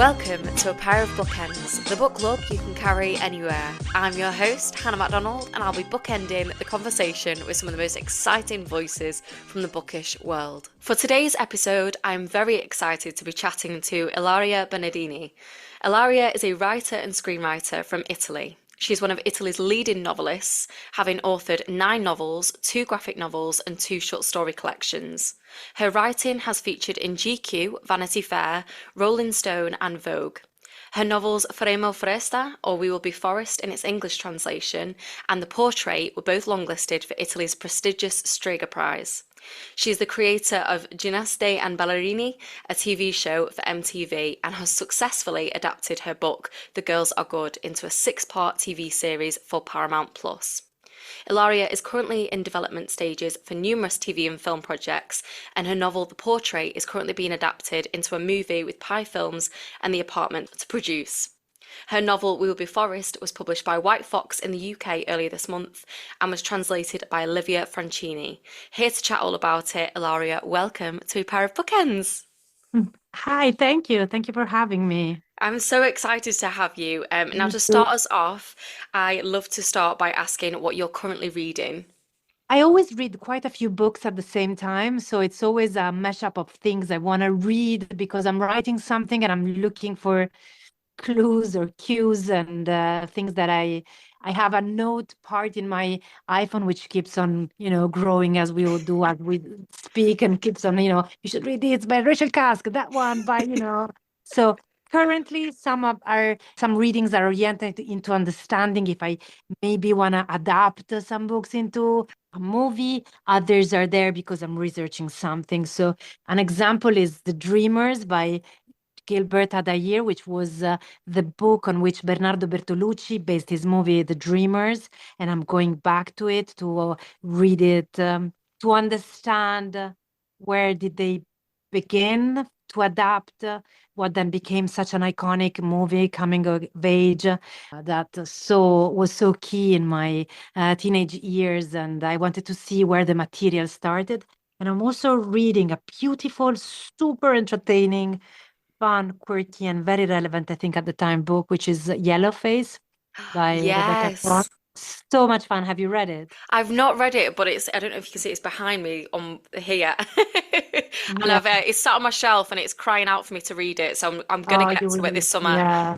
Welcome to A Pair of Bookends, the book club you can carry anywhere. I'm your host, Hannah MacDonald, and I'll be bookending the conversation with some of the most exciting voices from the bookish world. For today's episode, I'm very excited to be chatting to Ilaria Bernardini. Ilaria is a writer and screenwriter from Italy. She's one of Italy's leading novelists, having authored 9 novels, 2 graphic novels, and 2 short story collections. Her writing has featured in GQ, Vanity Fair, Rolling Stone, and Vogue. Her novels Faremo Foresta, or We Will Be Forest in its English translation, and The Portrait were both longlisted for Italy's prestigious Strega Prize. She is the creator of Ginnaste and Ballerini, a TV show for MTV, and has successfully adapted her book The Girls Are Good into a 6-part TV series for Paramount+. Ilaria is currently in development stages for numerous TV and film projects, and her novel The Portrait is currently being adapted into a movie with Pie Films and The Apartment to produce. Her novel We Will Be Forest was published by White Fox in the UK earlier this month and was translated by Olivia Francini. Here to chat all about it, Ilaria, welcome to A Pair of Bookends. Hi, thank you. Thank you for having me. I'm so excited to have you. Now, Me to too. start us off, I love to start by asking what you're currently reading. I always read quite a few books at the same time, so it's always a mashup of things I want to read because I'm writing something and I'm looking for clues or cues and things that I have a note part in my iPhone which keeps on, growing as we all do as we speak and keeps on, you should read this by Rachel Kask, that one by. So currently some readings are oriented into understanding if I maybe want to adapt some books into a movie. Others are there because I'm researching something. So an example is The Dreamers by Gilbert Adair, which was the book on which Bernardo Bertolucci based his movie The Dreamers, and I'm going back to it to read it to understand where did they begin to adapt what then became such an iconic movie, coming of age, that was so key in my teenage years, and I wanted to see where the material started. And I'm also reading a beautiful, super entertaining, fun, quirky, and very relevant, I think, at the time book, which is Yellowface by Rebecca Cross. Yes. So much fun. Have you read it? I've not read it, but I don't know if you can see it's behind me on here. And Yeah. it's sat on my shelf and it's crying out for me to read it. So I'm gonna Oh, get you to it will. this summer. Yeah.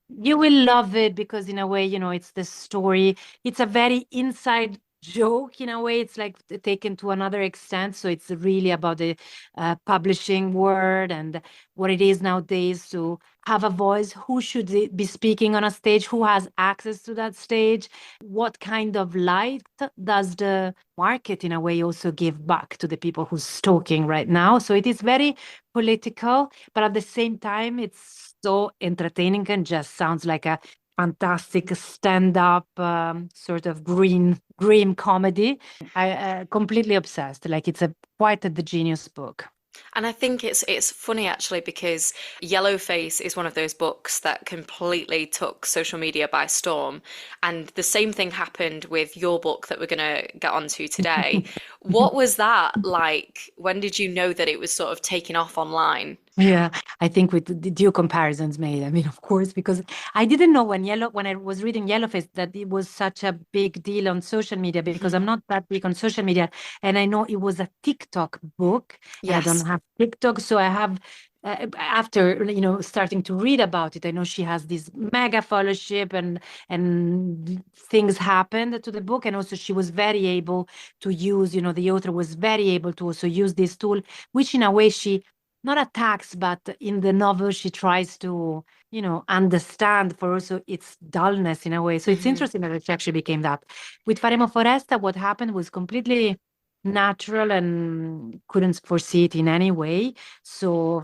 You will love it because, in a way, it's the story. It's a very inside joke in a way. It's like taken to another extent. So it's really about the publishing world and what it is nowadays to have a voice. Who should be speaking on a stage? Who has access to that stage? What kind of light does the market, in a way, also give back to the people who's talking right now? So it is very political, but at the same time, it's so entertaining and just sounds like a fantastic stand-up sort of grim comedy. I completely obsessed. Like it's a quite the genius book. And I think it's funny actually because Yellowface is one of those books that completely took social media by storm. And the same thing happened with your book that we're gonna get onto today. What was that like? When did you know that it was sort of taking off online? Yeah, I think with the due comparisons made. I mean, of course, because I didn't know when I was reading Yellowface that it was such a big deal on social media because I'm not that big on social media, and I know it was a TikTok book, and I don't Yes. have TikTok, so I have. After starting to read about it, I know she has this mega followership, and things happened to the book, and also she was very able to use. The author was very able to also use this tool, which in a way she not attacks, but in the novel she tries to, understand for also its dullness in a way. So it's Hmm. interesting that it actually became that. With Faremo Foresta, what happened was completely natural and couldn't foresee it in any way. So,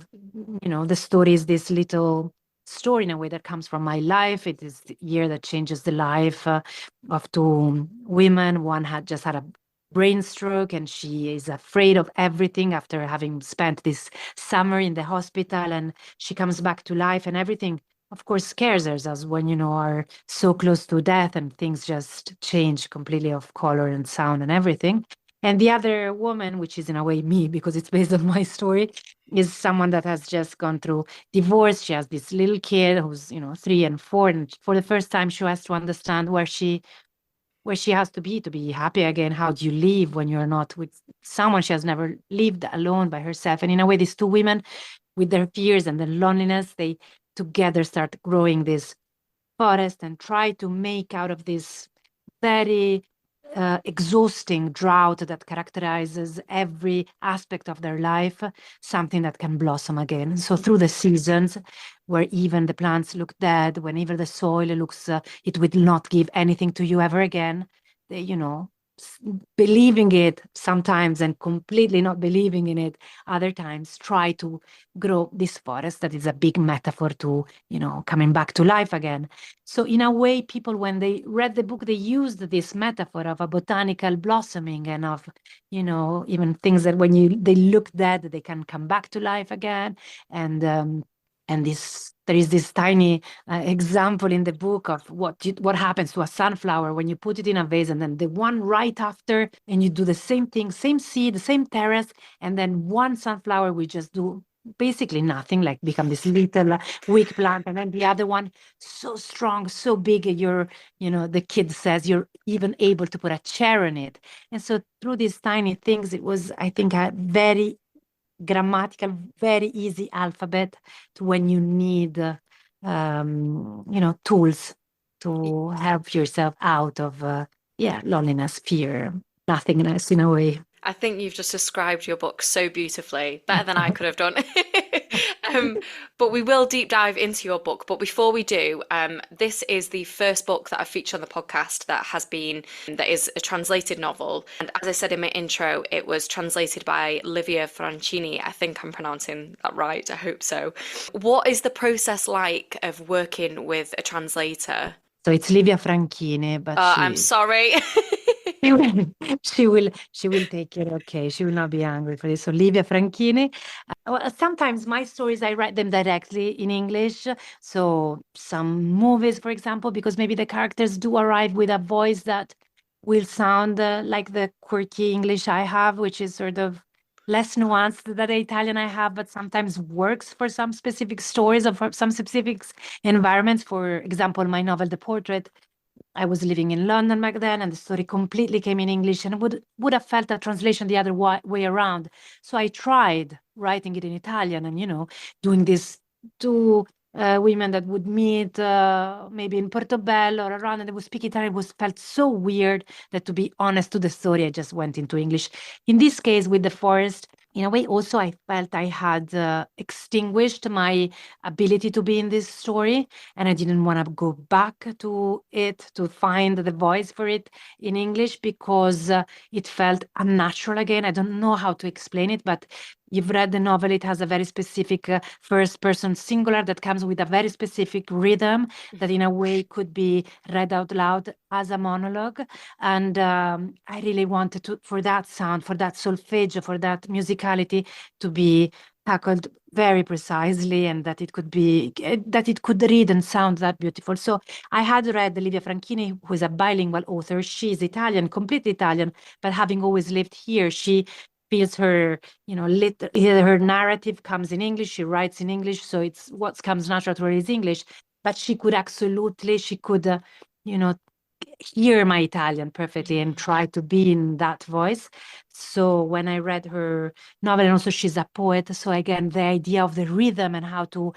the story is this little story in a way that comes from my life. It is the year that changes the life of 2 women. One had just had a brain stroke and she is afraid of everything after having spent this summer in the hospital, and she comes back to life, and everything of course scares us as when are so close to death and things just change completely of color and sound and everything. And the other woman, which is in a way me, because it's based on my story, is someone that has just gone through divorce. She has this little kid who's, 3 and 4, and for the first time, she has to understand where she has to be happy again. How do you live when you're not with someone? She has never lived alone by herself. And in a way, these two women, with their fears and their loneliness, they together start growing this forest and try to make out of this very exhausting drought that characterizes every aspect of their life, something that can blossom again. So through the seasons, where even the plants look dead, whenever the soil looks, it will not give anything to you ever again, they, believing it sometimes and completely not believing in it other times, try to grow this forest that is a big metaphor to, coming back to life again. So in a way, people, when they read the book, they used this metaphor of a botanical blossoming and of, even things that when they look dead, they can come back to life again. And there is this tiny example in the book of what happens to a sunflower when you put it in a vase, and then the one right after, and you do the same thing, same seed, the same terrace, and then one sunflower will just do basically nothing, like become this little weak plant, and then the other one so strong, so big, the kid says you're even able to put a chair on it. And so through these tiny things, it was, I think, a very grammatical, very easy alphabet to when you need, tools to help yourself out of, loneliness, fear, nothingness in a way. I think you've just described your book so beautifully, better than I could have done. But we will deep dive into your book. But before we do, this is the first book that I've featured on the podcast that is a translated novel. And as I said in my intro, it was translated by Livia Francini. I think I'm pronouncing that right. I hope so. What is the process like of working with a translator? So it's Livia Franchini, but I'm sorry. she will, she will take it okay. She will not be angry for this. So Livia Franchini. Well, sometimes my stories, I write them directly in English. So some movies, for example, because maybe the characters do arrive with a voice that will sound like the quirky English I have, which is sort of less nuanced than the Italian I have, but sometimes works for some specific stories or for some specific environments. For example, my novel, The Portrait, I was living in London back then, and the story completely came in English, and would have felt a translation the other way around. So I tried writing it in Italian, and doing this two women that would meet maybe in Portobello or around, and they would speak Italian. It felt so weird that, to be honest to the story, I just went into English. In this case, with The Forest, in a way, also, I felt I had extinguished my ability to be in this story, and I didn't want to go back to it to find the voice for it in English, because it felt unnatural again. I don't know how to explain it, but you've read the novel. It has a very specific first-person singular that comes with a very specific rhythm that in a way could be read out loud as a monologue. And I really wanted for that sound, for that solfeggio, for that musicality to be tackled very precisely, and that it could read and sound that beautiful. So I had read Livia Franchini, who is a bilingual author. She's Italian, completely Italian, but having always lived here, she feels her, her narrative comes in English, she writes in English, so it's what comes natural to her is English. But she could, hear my Italian perfectly and try to be in that voice. So when I read her novel, and also she's a poet, so again, the idea of the rhythm and how to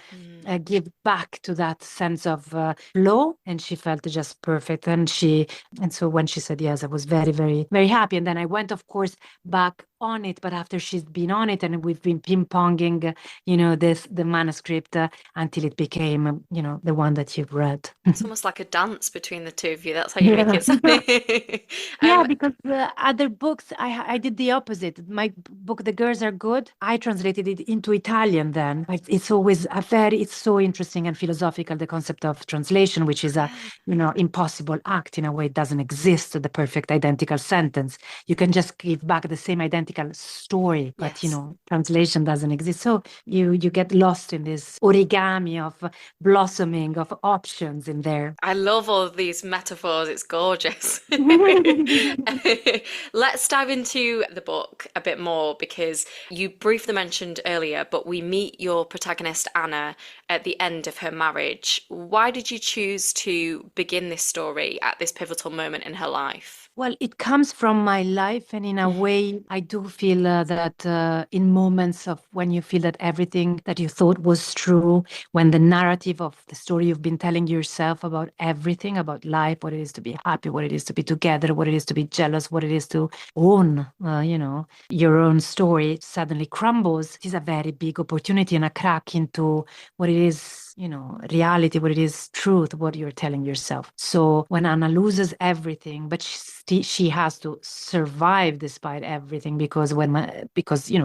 give back to that sense of flow, and she felt just perfect. And so when she said yes, I was very, very, very happy. And then I went, of course, back on it, but after she's been on it, and we've been ping-ponging, the manuscript until it became, the one that you've read. It's almost like a dance between the two of you. That's how you make it sound. Because the other books, I did the opposite. My book, The Girls Are Good, I translated it into Italian then. It's always it's so interesting and philosophical, the concept of translation, which is a, impossible act. In a way, it doesn't exist, the perfect identical sentence. You can just give back the same identical story, but, Yes. Translation doesn't exist. So you get lost in this origami of blossoming of options in there. I love all of these metaphors. It's gorgeous. Let's dive into into the book a bit more because you briefly mentioned earlier, but we meet your protagonist, Anna, at the end of her marriage. Why did you choose to begin this story at this pivotal moment in her life? Well, it comes from my life, and in a way, I do feel that in moments of when you feel that everything that you thought was true, when the narrative of the story you've been telling yourself about everything, about life, what it is to be happy, what it is to be together, what it is to be jealous, what it is to own, your own story, suddenly crumbles. It is a very big opportunity and a crack into what it is, reality, what it is truth, what you're telling yourself. So when Anna loses everything, but she has to survive despite everything because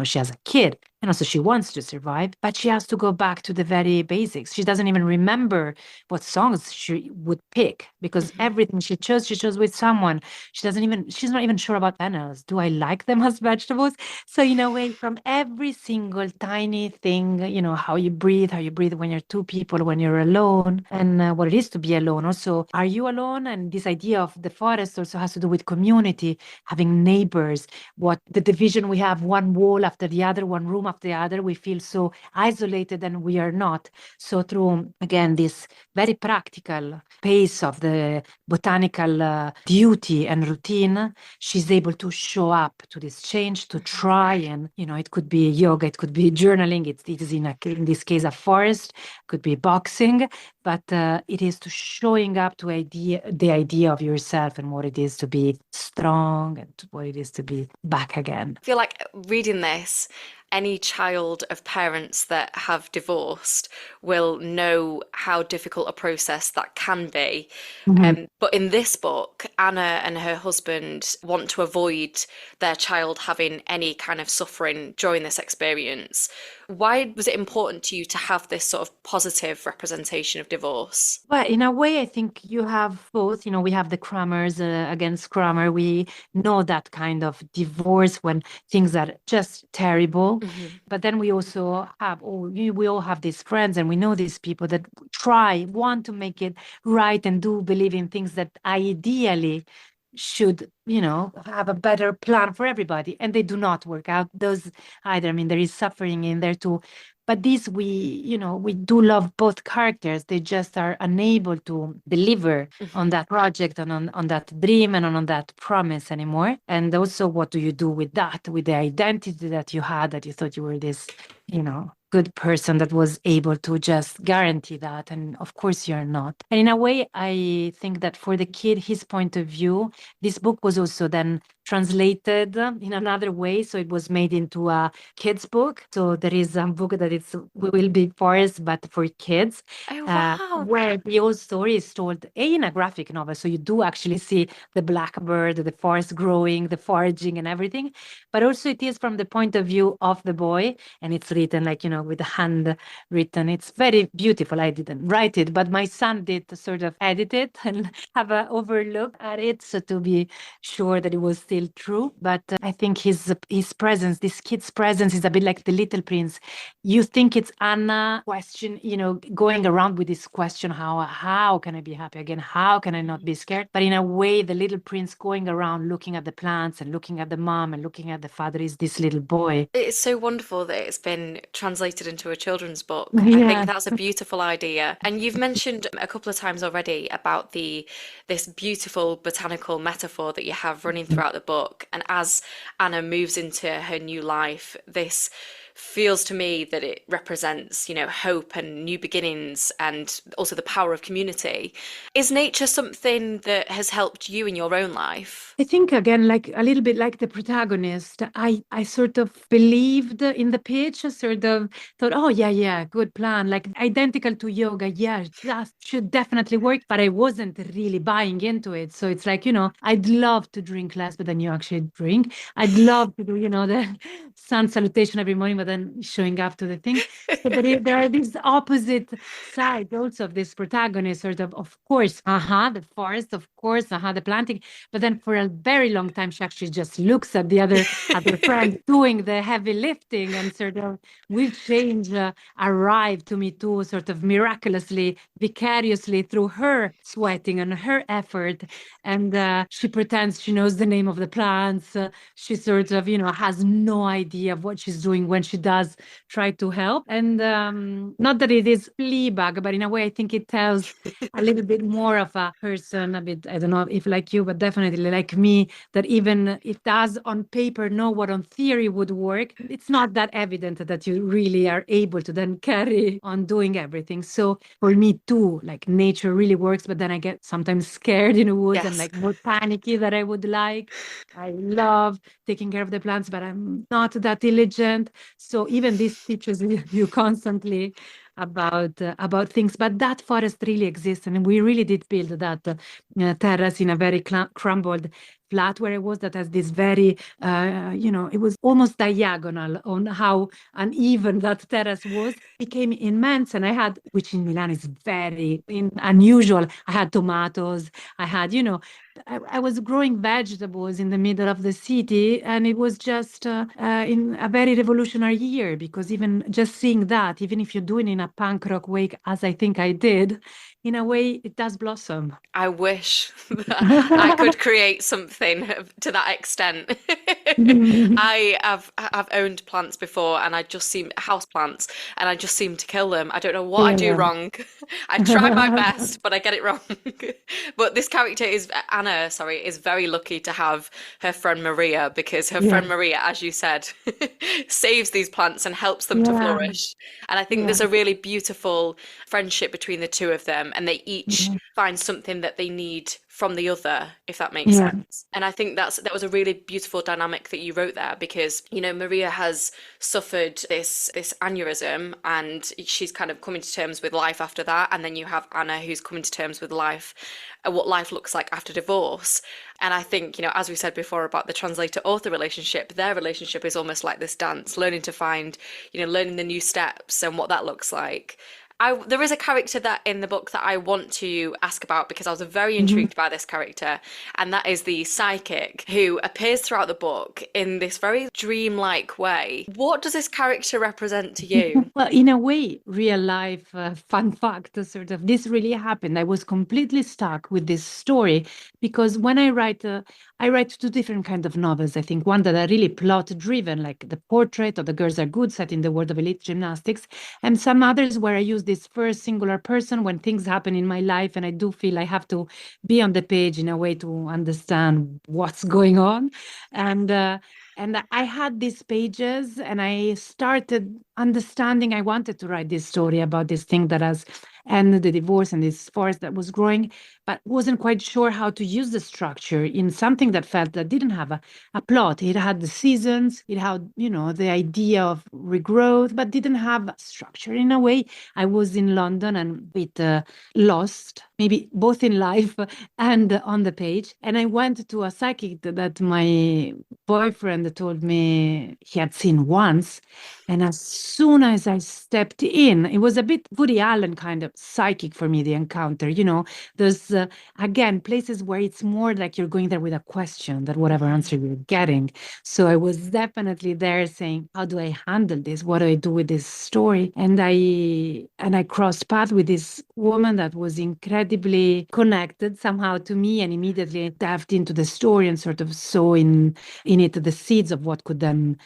she has a kid, and also she wants to survive, but she has to go back to the very basics. She doesn't even remember what songs she would pick because everything she chose with someone. She's not even sure about animals. Do I like them as vegetables? So in a way, from every single tiny thing, how you breathe when you're two people, when you're alone, and what it is to be alone. Also, are you alone? And this idea of the forest also has to do with community, having neighbors, what the division we have, one wall after the other, one room after the other. We feel so isolated, and we are not. So through, again, this very practical pace of the botanical duty and routine, she's able to show up to this change, to try. And, it could be yoga, it could be journaling, it is in this case a forest, could be boxing, but it is to showing up to the idea of yourself and what it is to be strong and what it is to be back again. I feel like reading this, any child of parents that have divorced will know how difficult a process that can be. Mhm. But in this book, Anna and her husband want to avoid their child having any kind of suffering during this experience. Why was it important to you to have this sort of positive representation of divorce? Well, in a way, I think you have both. We have the Crammers against Crammer. We know that kind of divorce when things are just terrible. But then we also have, we all have these friends, and we know these people that want to make it right and do believe in things that ideally should, have a better plan for everybody. And they do not work out those either. I mean, there is suffering in there too. But these, we do love both characters. They just are unable to deliver on that project and on that dream and on that promise anymore. And also, what do you do with that, with the identity that you had, that you thought you were this, good person that was able to just guarantee that. And of course, you're not. And in a way, I think that for the kid, his point of view, this book was also then translated in another way. So it was made into a kids book. So there is a book that will be forest, but for kids, Oh, wow. where the whole story is told in a graphic novel. So you do actually see the blackbird, the forest growing, the foraging and everything. But also it is from the point of view of the boy, and it's written with the hand written. It's very beautiful. I didn't write it, but my son did sort of edit it and have an overlook at it, so to be sure that it was still true. But I think his presence, this kid's presence, is a bit like the Little Prince. You think it's Anna question, going around with this question, how can I be happy again? How can I not be scared? But in a way, the Little Prince going around looking at the plants and looking at the mom and looking at the father is this little boy. It's so wonderful that it's been translated into a children's book. I think Yeah. that's a beautiful idea. And you've mentioned a couple of times already about this beautiful botanical metaphor that you have running throughout the book. And as Anna moves into her new life, this feels to me that it represents, hope and new beginnings and also the power of community. Is nature something that has helped you in your own life? I think again, like a little bit like the protagonist, I sort of believed in the pitch, sort of thought, oh yeah, good plan, like identical to yoga, yeah, that should definitely work. But I wasn't really buying into it. So it's like, I'd love to drink less, but then you actually drink. I'd love to do, the sun salutation every morning, but then showing up to the thing. So there are these opposite sides also of this protagonist, sort of course, the forest, of course, the planting. But then for a very long time, she actually just looks at the other friend doing the heavy lifting, and sort of will change arrive to me too, sort of miraculously, vicariously through her sweating and her effort. And she pretends she knows the name of the plants. She sort of, has no idea of what she's doing when she does try to help. And not that it is Fleabag, but in a way, I think it tells a little bit more of a person, a bit, I don't know if like you, but definitely like me, that even it does on paper know what on theory would work, it's not that evident that you really are able to then carry on doing everything. So for me too, like nature really works, but then I get sometimes scared in the woods and like more panicky that I would like. I love taking care of the plants, but I'm not that diligent. So even this teaches you constantly about things. But that forest really exists, and we really did build that terrace in a very crumbled flat where I was, that has this very, it was almost diagonal on how uneven that terrace was, became immense. And I had, which in Milan is very unusual, I had tomatoes, I had, I was growing vegetables in the middle of the city, and it was just in a very revolutionary year, because even just seeing that, even if you do it in a punk rock way, as I think I did, in a way, it does blossom. I wish that I could create something to that extent. I've owned plants before, and I just seem house plants, and I just seem to kill them. I don't know what I do wrong. I try my best, but I get it wrong. But this character is Anna, sorry, is very lucky to have her friend Maria, because her friend Maria, as you said, saves these plants and helps them to flourish. And I think there's a really beautiful friendship between the two of them, and they each find something that they need from the other, if that makes sense. And I think that was a really beautiful dynamic that you wrote there, because Maria has suffered this aneurysm, and she's kind of coming to terms with life after that, and then you have Anna, who's coming to terms with life, what life looks like after divorce. And I think, as we said before about the translator-author relationship, their relationship is almost like this dance, learning to find, learning the new steps and what that looks like. There is a character that in the book that I want to ask about, because I was very intrigued by this character, and that is the psychic, who appears throughout the book in this very dreamlike way. What does this character represent to you? Well, in a way, real life fun fact, sort of, this really happened. I was completely stuck with this story, because when I write two different kinds of novels. I think one that are really plot driven, like The Portrait of the Girls Are Good, set in the world of elite gymnastics, and some others where I use this first singular person when things happen in my life, and I do feel I have to be on the page in a way to understand what's going on. And I had these pages, and I started understanding I wanted to write this story about this thing that has ended the divorce and this forest that was growing, but wasn't quite sure how to use the structure in something that felt that didn't have a plot. It had the seasons, it had, the idea of regrowth, but didn't have structure. In a way, I was in London and a bit lost, maybe both in life and on the page. And I went to a psychic that my boyfriend told me he had seen once. And as soon as I stepped in, it was a bit Woody Allen kind of psychic for me, the encounter. There's, again, places where it's more like you're going there with a question that whatever answer you're getting. So I was definitely there saying, how do I handle this? What do I do with this story? And I crossed paths with this woman that was incredibly connected somehow to me, and immediately dived into the story and sort of saw in it the seeds of what could then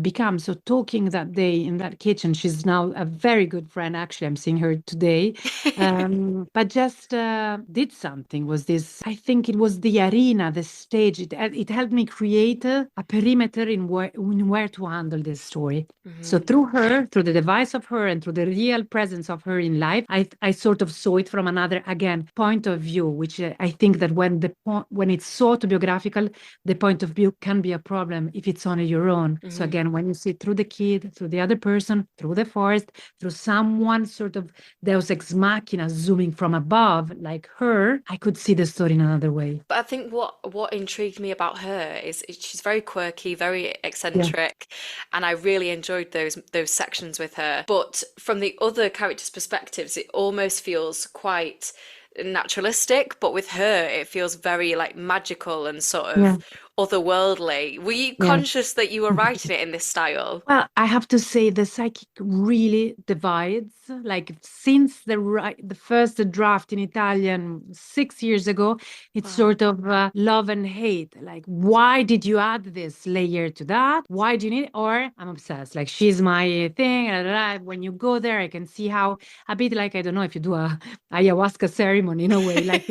become. So talking that day in that kitchen, she's now a very good friend. Actually, I'm seeing her today. But just did something. Was this? I think it was the arena, the stage. It helped me create a perimeter in where to handle this story. So through her, through the device of her, and through the real presence of her in life, I sort of saw it from another again, point of view, which I think that when it's so autobiographical, the point of view can be a problem if it's only your own. So again, when you see through the kid, through the other person, through the forest, through someone sort of Deus ex machina zooming from above, like her, I could see the story in another way. But I think what intrigued me about her is she's very quirky, very Yeah. eccentric, and I really enjoyed those sections with her. But from the other characters' perspectives, it almost feels quite naturalistic, but with her it feels very like magical and sort Yeah. of otherworldly. Were you Yeah. conscious that you were writing it in this style? Well, I have to say the psychic really divides. Like since the first draft in Italian 6 years ago, it's Wow. sort of love and hate. Like, why did you add this layer to that? Why do you need it? Or I'm obsessed. Like she's my thing. Blah, blah, blah. When you go there, I can see how a bit like I don't know if you do a ayahuasca ceremony in a way. Like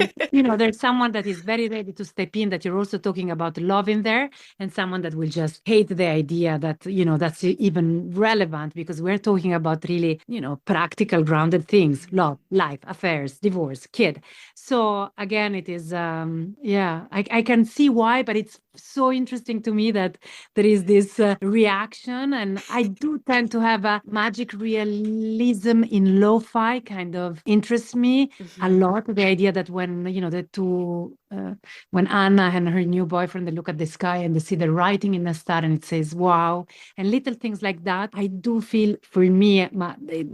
there's someone that is very ready to step in. That you're also talking about love in there, and someone that will just hate the idea that that's even relevant, because we're talking about really practical grounded things: love, life, affairs, divorce, kid. So again, it is I can see why, but it's so interesting to me that there is this reaction. And I do tend to have a magic realism in lo-fi kind of interests me a lot. The idea that when the two when Anna and her new boyfriend, they look at the sky and they see the writing in the star and it says, wow. And little things like that, I do feel for me,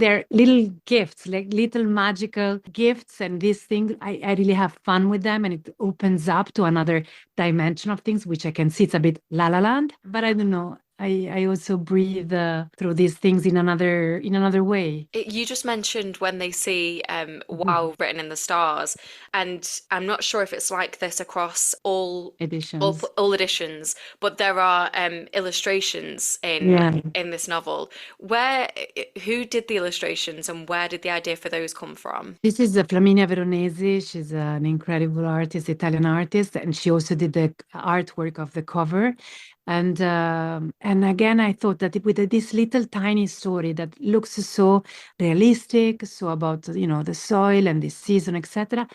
they're little gifts, like little magical gifts. And these things, I really have fun with them. And it opens up to another dimension of things, which I can see it's a bit La La Land, but I don't know. I also breathe through these things in another way. You just mentioned when they see Mhm. "wow" written in the stars, and I'm not sure if it's like this across Editions. all editions, but there are illustrations Yeah. in this novel. Who did the illustrations, and where did the idea for those come from? This is Flaminia Veronesi. She's an incredible artist, Italian artist, and she also did the artwork of the cover. And again, I thought that with this little tiny story that looks so realistic, so about the soil and the season, etc.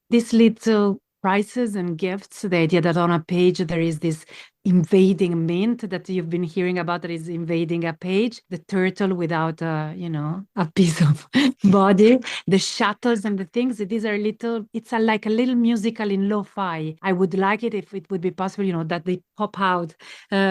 These little prizes and gifts, the idea that on a page there is this invading mint that you've been hearing about, that is invading a page, the turtle without a piece of body, the shuttles and the things. These are little, it's like a little musical in lo-fi. I would like it if it would be possible, that they pop out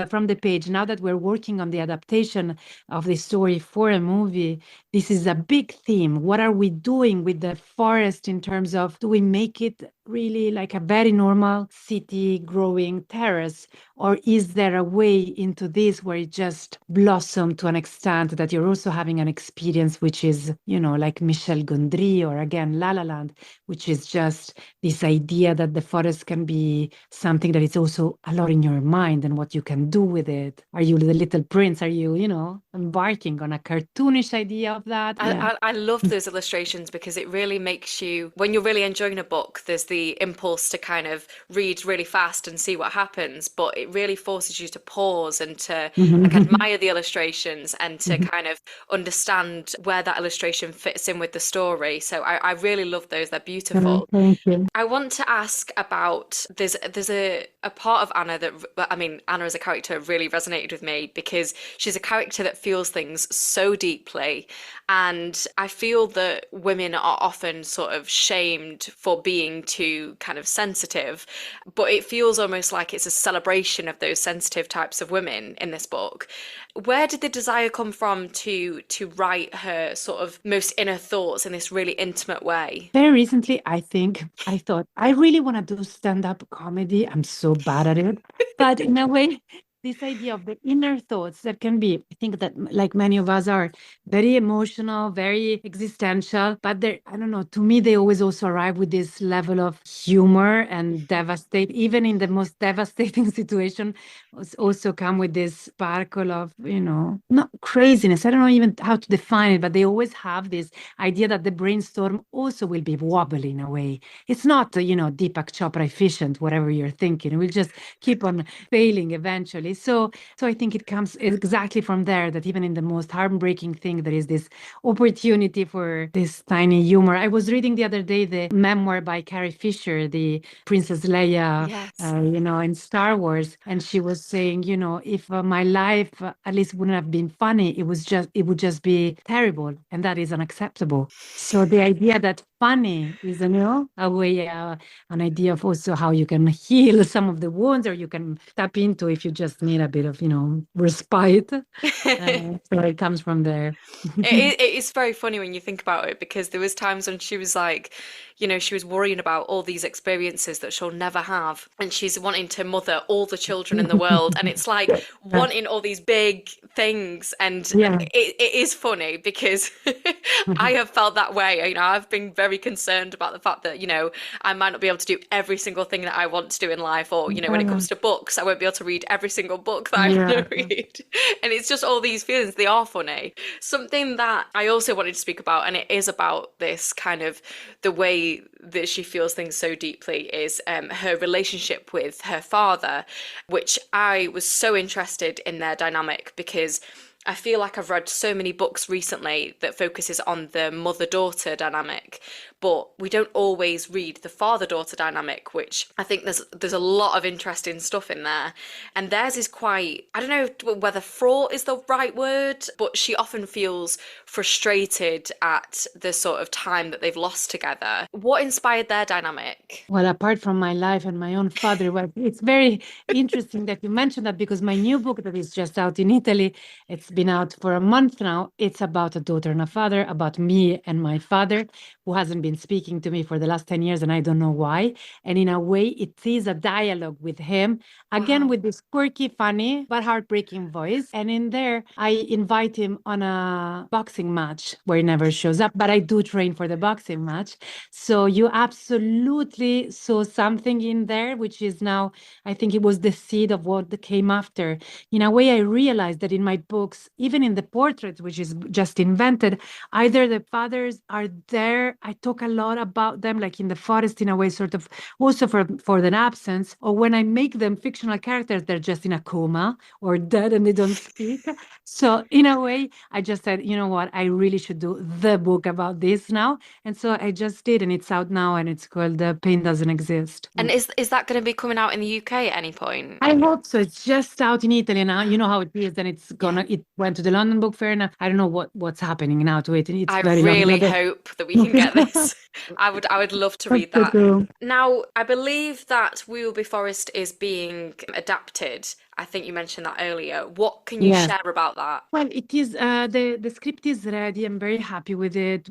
from the page. Now that we're working on the adaptation of the story for a movie, this is a big theme. What are we doing with the forest in terms of, do we make it really like a very normal city growing terrace? Or is there a way into this where it just blossomed to an extent that you're also having an experience which is, like Michel Gondry or again La La Land, which is just this idea that the forest can be something that is also a lot in your mind and what you can do with it. Are you the little prince? Are you, embarking on a cartoonish idea of that? Yeah. I love those illustrations because it really makes you, when you're really enjoying a book, there's the impulse to kind of read really fast and see what happens, but it really forces you to pause and to like admire the illustrations and to kind of understand where that illustration fits in with the story. So I really love those. They're beautiful. Thank you. I want to ask about there's a part of Anna that I mean Anna as a character really resonated with me because she's a character that feels things so deeply, and I feel that women are often sort of shamed for being too kind of sensitive, but it feels almost like it's a celebration of those sensitive types of women in this book. Where did the desire come from to write her sort of most inner thoughts in this really intimate way? Very recently, I think I thought I really want to do stand-up comedy. I'm so bad at it. But in a way, this idea of the inner thoughts that can be, I think that like many of us are very emotional, very existential, but they're, I don't know, to me, they always also arrive with this level of humor and devastate, even in the most devastating situation, also come with this sparkle of, not craziness. I don't know even how to define it, but they always have this idea that the brainstorm also will be wobbly in a way. It's not, Deepak Chopra efficient, whatever you're thinking. It will just keep on failing eventually. way. So I think it comes exactly from there, that even in the most heartbreaking thing, there is this opportunity for this tiny humor. I was reading the other day the memoir by Carrie Fisher, the Princess Leia, Yes. in Star Wars, and she was saying, if my life at least wouldn't have been funny, it would just be terrible, and that is unacceptable. So the idea that funny is, a way, an idea of also how you can heal some of the wounds, or you can tap into if you just need a bit of, respite. So it comes from there. It is very funny when you think about it, because there was times when she was like, she was worrying about all these experiences that she'll never have, and she's wanting to mother all the children in the world, and it's like wanting all these big things, and Yeah. it is funny because I have felt that way. I've been very concerned about the fact that, I might not be able to do every single thing that I want to do in life, or, when it comes to books, I won't be able to read every single book that I want Yeah. to read. And it's just all these feelings, they are funny. Something that I also wanted to speak about, and it is about this kind of the way that she feels things so deeply, is her relationship with her father, which I was so interested in their dynamic, because I feel like I've read so many books recently that focuses on the mother-daughter dynamic, but we don't always read the father-daughter dynamic, which I think there's a lot of interesting stuff in there. And theirs is quite, I don't know whether fraught is the right word, but she often feels frustrated at the sort of time that they've lost together. What inspired their dynamic? Well, apart from my life and my own father, well, it's very interesting that you mentioned that, because my new book that is just out in Italy, it's been out for a month now. It's about a daughter and a father, about me and my father, who hasn't been speaking to me for the last 10 years, and I don't know why. And in a way, it is a dialogue with him, again, Wow. with this quirky, funny, but heartbreaking voice. And in there, I invite him on a boxing match where he never shows up, but I do train for the boxing match. So you absolutely saw something in there, which is now, I think it was the seed of what came after. In a way, I realized that in my books, even in the portraits, which is just invented, either the fathers are there, I talk a lot about them, like in the forest, in a way, sort of also for the absence, or when I make them fictional characters, they're just in a coma or dead and they don't speak. So in a way, I just said, you know what, I really should do the book about this now. And so I just did, and it's out now, and it's called Pain Doesn't Exist. And is that going to be coming out in the UK at any point? I hope so. It's just out in Italy now. You know how it is, and Yeah. it went to the London Book Fair now. I don't know what's happening now to it. It's I very long. really hope that we can get this. I would love to read that. Now, I believe that We Will Be Forest is being adapted. I think you mentioned that earlier. What can you Yes. share about that? Well, it is the script is ready. I'm very happy with it.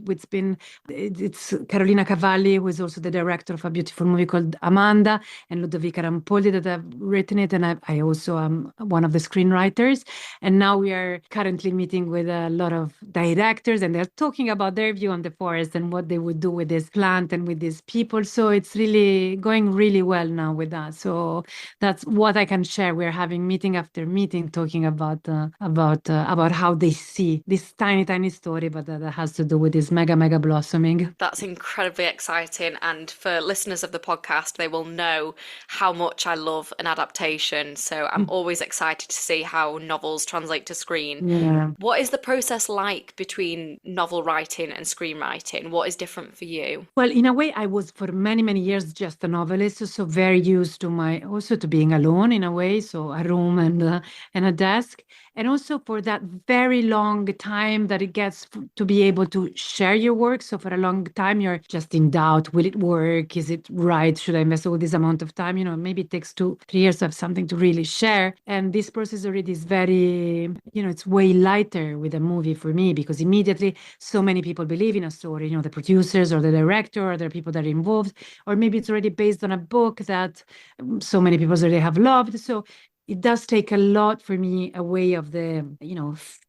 It's Carolina Cavalli, who is also the director of a beautiful movie called Amanda, and Ludovica Rampoldi that have written it, and I also am one of the screenwriters. And now we are currently meeting with a lot of directors, and they're talking about their view on the forest and what they would do with this plant and with these people. So it's really going really well now with that. So that's what I can share. We're having meeting after meeting talking about how they see this tiny story, but that has to do with this mega blossoming. That's incredibly exciting. And for listeners of the podcast, they will know how much I love an adaptation. So I'm always excited to see how novels translate to screen. Yeah. What is the process like between novel writing and screenwriting? What is different for you? Well, in a way, I was for many years just a novelist, so very used to also to being alone in a way, so a room and a desk, and also for that very long time that it gets to be able to share your work. So for a long time, you're just in doubt: will it work? Is it right? Should I invest all this amount of time? Maybe it takes 2-3 years to have something to really share. And this process already is very, it's way lighter with a movie for me, because immediately so many people believe in a story, the producers or the director or the people that are involved, or maybe it's already based on a book that so many people already have loved. So it does take a lot for me away of the,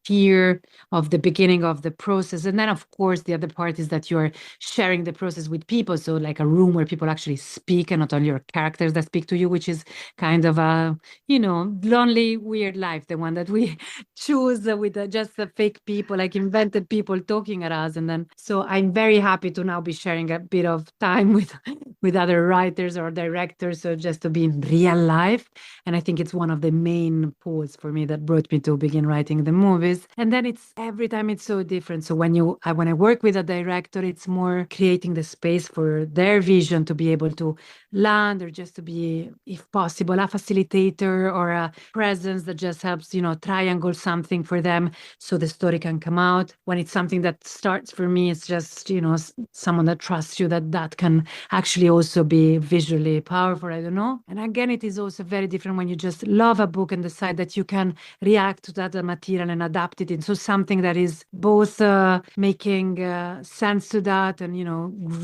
fear of the beginning of the process. And then, of course, the other part is that you're sharing the process with people. So like a room where people actually speak and not only your characters that speak to you, which is kind of a, lonely, weird life, the one that we choose with just the fake people, like invented people talking at us. And then, so I'm very happy to now be sharing a bit of time with other writers or directors. So just to be in real life. And I think it's one of the main pulls for me that brought me to begin writing the movies. And then it's every time it's so different. So when I work with a director, it's more creating the space for their vision to be able to land, or just to be, if possible, a facilitator or a presence that just helps, triangle something for them so the story can come out. When it's something that starts for me, it's just, someone that trusts you, that can actually also be visually powerful. I don't know. And again, it is also very different when you just love a book and decide that you can react to that material and adapt it into something that is both making sense to that and,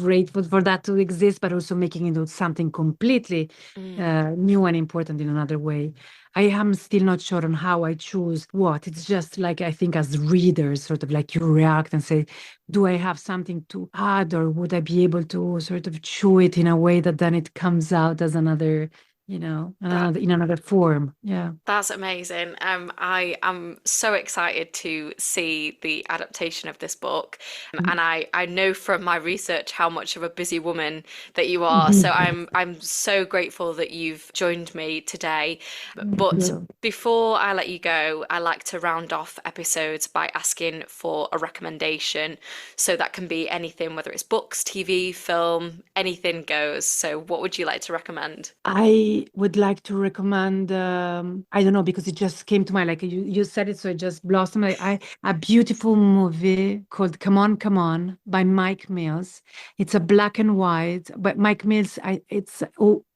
grateful for that to exist, but also making it into something completely new and important in another way. I am still not sure on how I choose what. It's just like, I think as readers, sort of like you react and say, do I have something to add, or would I be able to sort of chew it in a way that then it comes out as another, in another form? Yeah. That's amazing. I am so excited to see the adaptation of this book. And I know from my research how much of a busy woman that you are. So I'm so grateful that you've joined me today. But before I let you go, I like to round off episodes by asking for a recommendation. So that can be anything, whether it's books, TV, film, anything goes. So what would you like to recommend? I would like to recommend, I don't know, because it just came to mind, like you said it, so it just blossomed. A beautiful movie called Come On, Come On by Mike Mills. It's a black and white, but Mike Mills, it's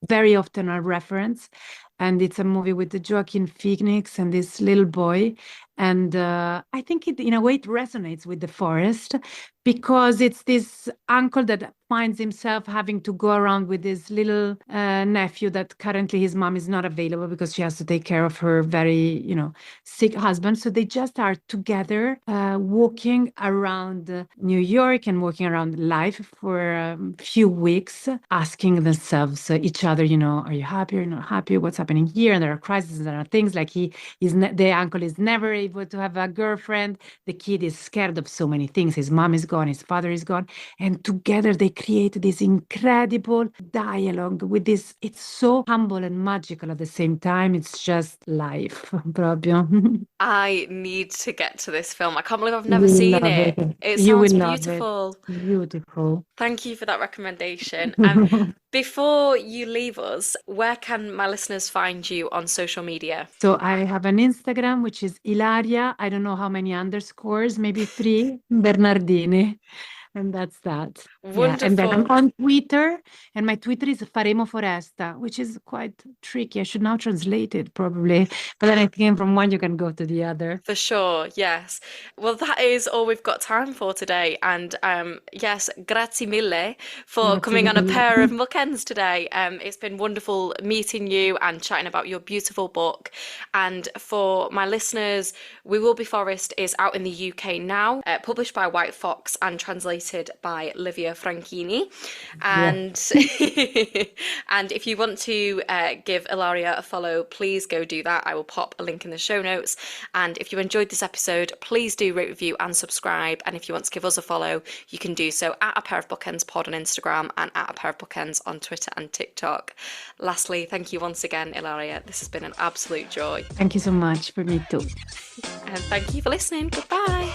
very often a reference. And it's a movie with the Joaquin Phoenix and this little boy. And I think in a way it resonates with the forest, because it's this uncle that finds himself having to go around with his little nephew that currently his mom is not available because she has to take care of her very, sick husband. So they just are together walking around New York and walking around life for a few weeks, asking themselves, each other, are you happy or not happy? What's happening here? And there are crises, and there are things like the uncle is never able to have a girlfriend. The kid is scared of so many things. His mom is gone, his father is gone. And together they create this incredible dialogue with this. It's so humble and magical at the same time. It's just life, proprio. I need to get to this film. I can't believe I've You never will seen love it. it. It You will sounds love it. beautiful. Beautiful. Thank you for that recommendation. Before you leave us, where can my listeners find you on social media? So I have an Instagram, which is Ilaria. I don't know how many underscores, maybe 3, Bernardini. And that's that. Yeah. And then I'm Wonderful. on Twitter, and my Twitter is Faremo Foresta, which is quite tricky. I should now translate it probably. But then I think from one you can go to the other. For sure, yes. Well, that is all we've got time for today. And yes, grazie mille for Grazie coming on a pair of mille. bookends today. It's been wonderful meeting you and chatting about your beautiful book. And for my listeners, We Will Be Forest is out in the UK now, published by White Fox and translated by Livia Franchini. Yeah. And and if you want to give Ilaria a follow, please go do that. I will pop a link in the show notes. And if you enjoyed this episode, please do rate, review, and subscribe. And if you want to give us a follow, you can do so at A Pair of Bookends Pod on Instagram and at A Pair of Bookends on Twitter and TikTok. Lastly, thank you once again, Ilaria. This has been an absolute joy. Thank you so much. For me too. And thank you for listening. Goodbye.